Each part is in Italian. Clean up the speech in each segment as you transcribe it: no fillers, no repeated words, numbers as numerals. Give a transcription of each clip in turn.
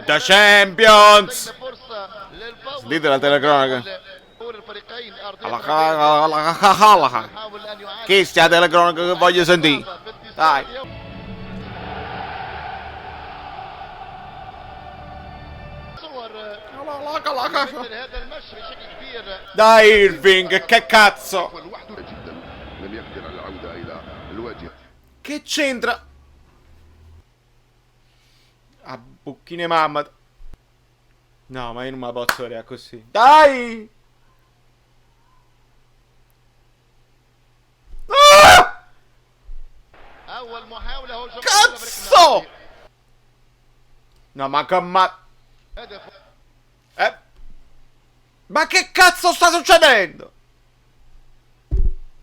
The Champions. Sentite la telecronaca. Che sta telecronaca che voglio sentire? Dai. Dai Irving, che cazzo? Che c'entra? A bucchine mamma. No, ma io non me la posso vedere così. Dai! Ah! Cazzo! No, ma ma che cazzo sta succedendo?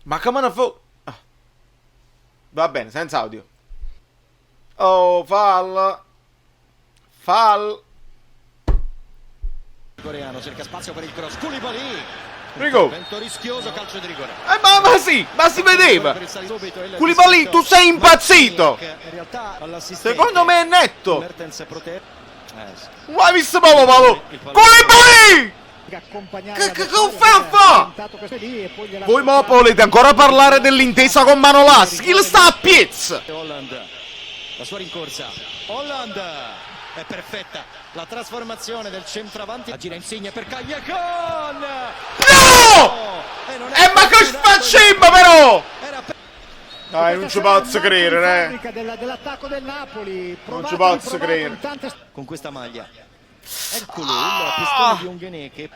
Ma come ne fu? Ah. Va bene, senza audio. Oh, fall. Coreano cerca spazio per il cross. Koulibaly. Rigo. Vento rischioso, calcio di rigore. Ma sì, ma si vedeva. Koulibaly, tu sei impazzito. Secondo me è netto. Ma hai visto proprio Paolo? Koulibaly! Che fa? Voi mo volete ancora parlare dell'intesa con Manolas? Skill sta a Piez. Holland, la sua rincorsa. Holland è perfetta. La trasformazione del centravanti. La gira Insigne per Callejon. No! Ma che facciamo però? Dai, non ci posso credere, dell'attacco del Napoli. Non ci posso credere. Con questa maglia. Eccolo il pistone di Unghenè che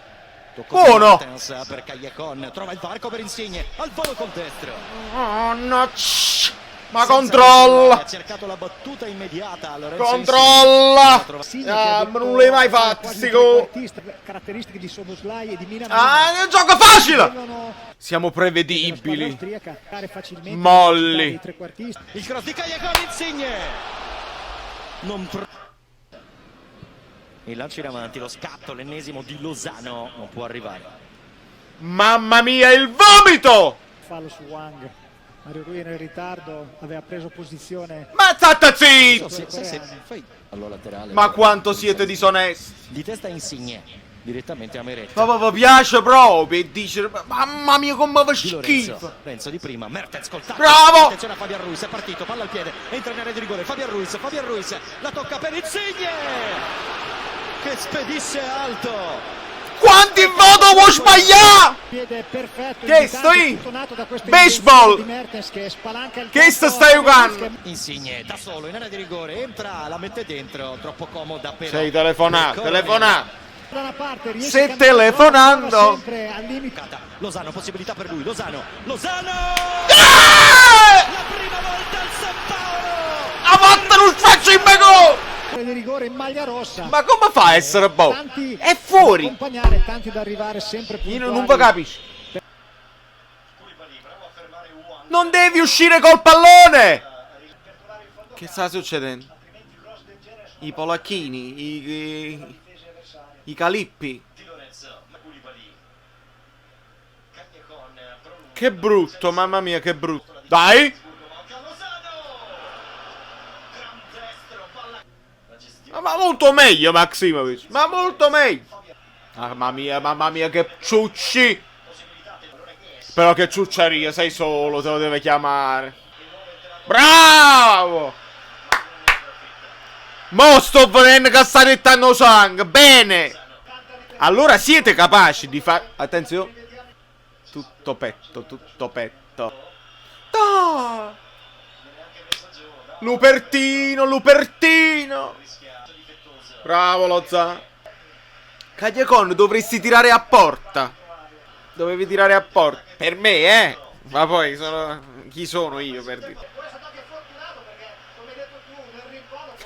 buono! Per Callejon, trova il varco per Insigne, al volo col destro. Oh no! Ma controlla! Ha cercato la battuta immediata. Controlla! Non l'hai mai fatto, stico! Caratteristiche di Soboslai e di Mina. Ah, è un gioco facile! Siamo prevedibili. Molli. Il cross di Callejon, Insigne. Il lancio in avanti, lo scatto, l'ennesimo di Lozano, non può arrivare. Mamma mia, il vomito! Fallo su Wang. Mario Rui era in ritardo, aveva preso posizione. Ma state zitto! Laterale, Ma quanto siete disonesti! Di testa Insigne, direttamente a Meret. Ma mi piace proprio e dice, mamma mia come fa schifo! Renzo di prima, Mertens col tacco. Bravo! Attenzione a Fabian Ruiz, è partito, palla al piede, entra in area di rigore, Fabian Ruiz, la tocca per Insigne! Che spedisse alto! Quanti voto vuoi sbagliare? Piede perfetto. Che stai? Baseball! Che stai giocando? Insigne da solo in area di rigore, entra, la mette dentro, troppo comoda per. Sei telefonato. Da una parte stai telefonando. Lozano, possibilità per lui, Lozano! Ah! La prima volta al San Paolo! A volte non faccio in gol! di rigore in maglia rossa. Ma come fa a essere boh? È fuori! Accompagnare, tanti da arrivare sempre puntuali. Io non vi capisco. Non devi uscire col pallone! Che sta succedendo? I polacchini, i calippi. Che brutto, mamma mia, che brutto. Dai! Ma molto meglio Maximovic, ma molto meglio. Mamma mia, che ciucci. Però che ciucciaria, sei solo, te lo deve chiamare. Bravo! Mo sto venendo che sta rittando sangue, bene! Allora siete capaci di fare... Attenzione. Tutto petto. Ah! Lupertino. Bravo Lozano. Callejon, dovresti tirare a porta. Dovevi tirare a porta. Per me, Ma poi chi sono io per dire?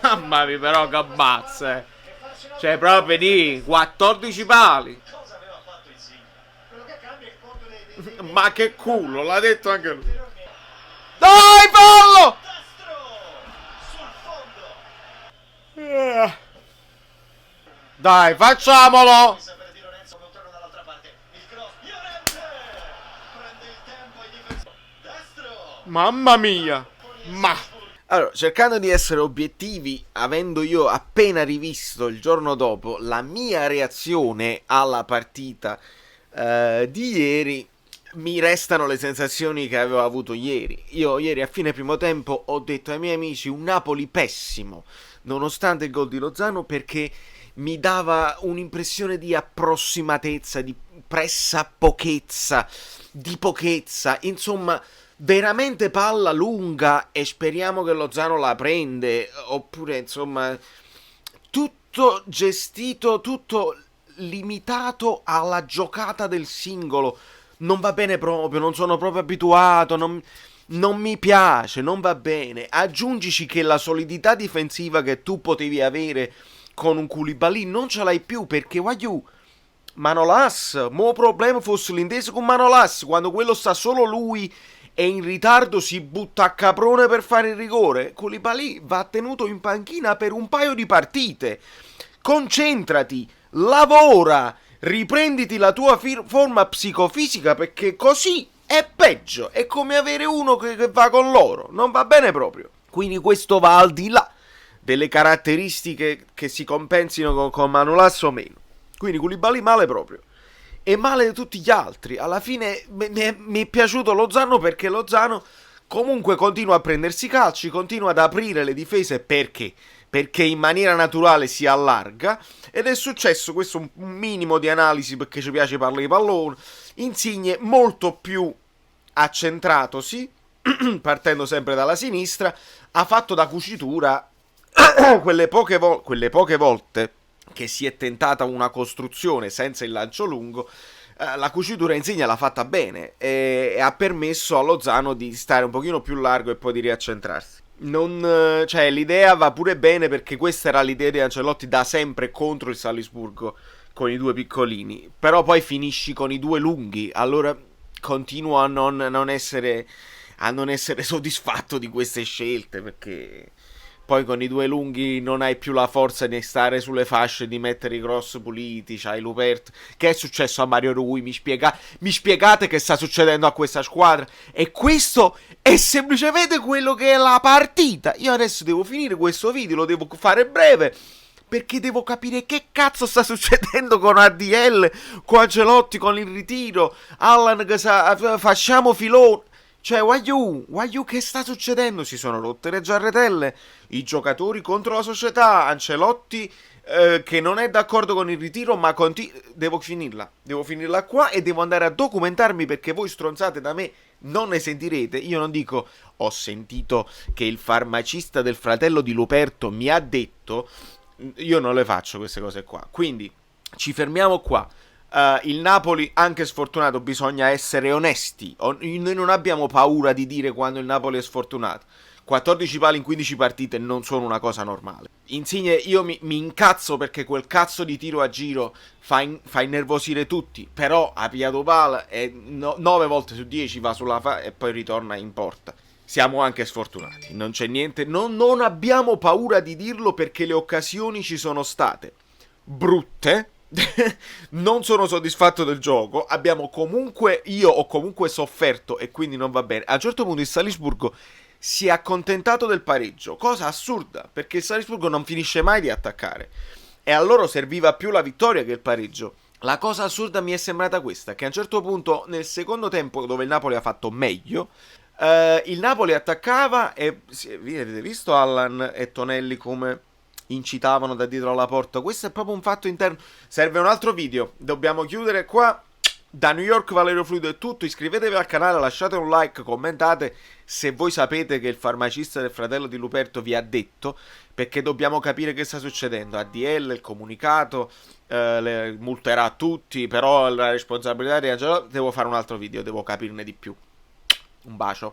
Mamma mia, però che ammazza, Cioè proprio di 14 pali. Ma che culo, l'ha detto anche lui. Dai, fallo! Dai, facciamolo! Mamma mia! Allora, cercando di essere obiettivi, avendo io appena rivisto il giorno dopo la mia reazione alla partita di ieri, mi restano le sensazioni che avevo avuto ieri. Io ieri a fine primo tempo ho detto ai miei amici un Napoli pessimo, nonostante il gol di Lozano, perché mi dava un'impressione di approssimatezza, di pressapochezza, di pochezza, insomma veramente palla lunga e speriamo che Lozano la prende, oppure insomma tutto gestito, tutto limitato alla giocata del singolo. Non va bene proprio, non sono proprio abituato, non mi piace, non va bene. Aggiungici che la solidità difensiva che tu potevi avere con un Koulibaly non ce l'hai più, perché voglio Manolas, mo problema fosse l'intesa con Manolas, quando quello sta solo lui e in ritardo si butta a caprone per fare il rigore. Koulibaly va tenuto in panchina per un paio di partite. Concentrati, lavora, riprenditi la tua forma psicofisica, perché così è peggio. È come avere uno che va con loro, non va bene proprio. Quindi questo va al di là delle caratteristiche che si compensino con Manolas o meno. Quindi Koulibaly male proprio. E male di tutti gli altri. Alla fine mi è piaciuto Lozano, perché Lozano comunque continua a prendersi calci, continua ad aprire le difese. Perché? Perché in maniera naturale si allarga, ed è successo, questo un minimo di analisi perché ci piace parlare di pallone. Insigne molto più accentratosi, partendo sempre dalla sinistra, ha fatto da cucitura quelle poche volte che si è tentata una costruzione senza il lancio lungo. La cucitura Insigne l'ha fatta bene e ha permesso a Lozano di stare un pochino più largo e poi di riaccentrarsi. Cioè, l'idea va pure bene, perché questa era l'idea di Ancelotti da sempre contro il Salisburgo con i due piccolini. Però poi finisci con i due lunghi, allora continuo a non essere soddisfatto di queste scelte, perché poi con i due lunghi non hai più la forza di stare sulle fasce, di mettere i cross puliti. C'hai Lupert. Che è successo a Mario Rui? Mi spiegate che sta succedendo a questa squadra? E questo è semplicemente quello che è la partita. Io adesso devo finire questo video, lo devo fare breve, perché devo capire che cazzo sta succedendo con ADL, con Ancelotti, con il ritiro, Allan che facciamo filone. Cioè, Wagyu, che sta succedendo? Si sono rotte le giarretelle, i giocatori contro la società, Ancelotti che non è d'accordo con il ritiro, ma devo finirla qua e devo andare a documentarmi, perché voi stronzate da me non ne sentirete. Io non dico ho sentito che il farmacista del fratello di Luperto mi ha detto, io non le faccio queste cose qua, quindi ci fermiamo qua. Il Napoli, anche sfortunato, bisogna essere onesti. Noi non abbiamo paura di dire quando il Napoli è sfortunato. 14 pali in 15 partite non sono una cosa normale. Insigne, io mi incazzo perché quel cazzo di tiro a giro fa innervosire tutti. Però ha pigliato pala e 9 volte su 10 va sulla e poi ritorna in porta. Siamo anche sfortunati, non c'è niente. Non abbiamo paura di dirlo, perché le occasioni ci sono state brutte. Non sono soddisfatto del gioco. Io ho comunque sofferto, e quindi non va bene. A un certo punto il Salisburgo si è accontentato del pareggio, cosa assurda, perché il Salisburgo non finisce mai di attaccare e a loro serviva più la vittoria che il pareggio. La cosa assurda mi è sembrata questa, che a un certo punto nel secondo tempo, dove il Napoli ha fatto meglio, il Napoli attaccava e avete visto Allan e Tonelli come incitavano da dietro alla porta. Questo è proprio un fatto interno. Serve un altro video, dobbiamo chiudere qua. Da New York Valerio Fluido è tutto. Iscrivetevi al canale, lasciate un like, commentate se voi sapete che il farmacista del fratello di Luperto vi ha detto, perché dobbiamo capire che sta succedendo. ADL, il comunicato, multerà tutti, però la responsabilità di Angelo. Devo fare un altro video, devo capirne di più. Un bacio.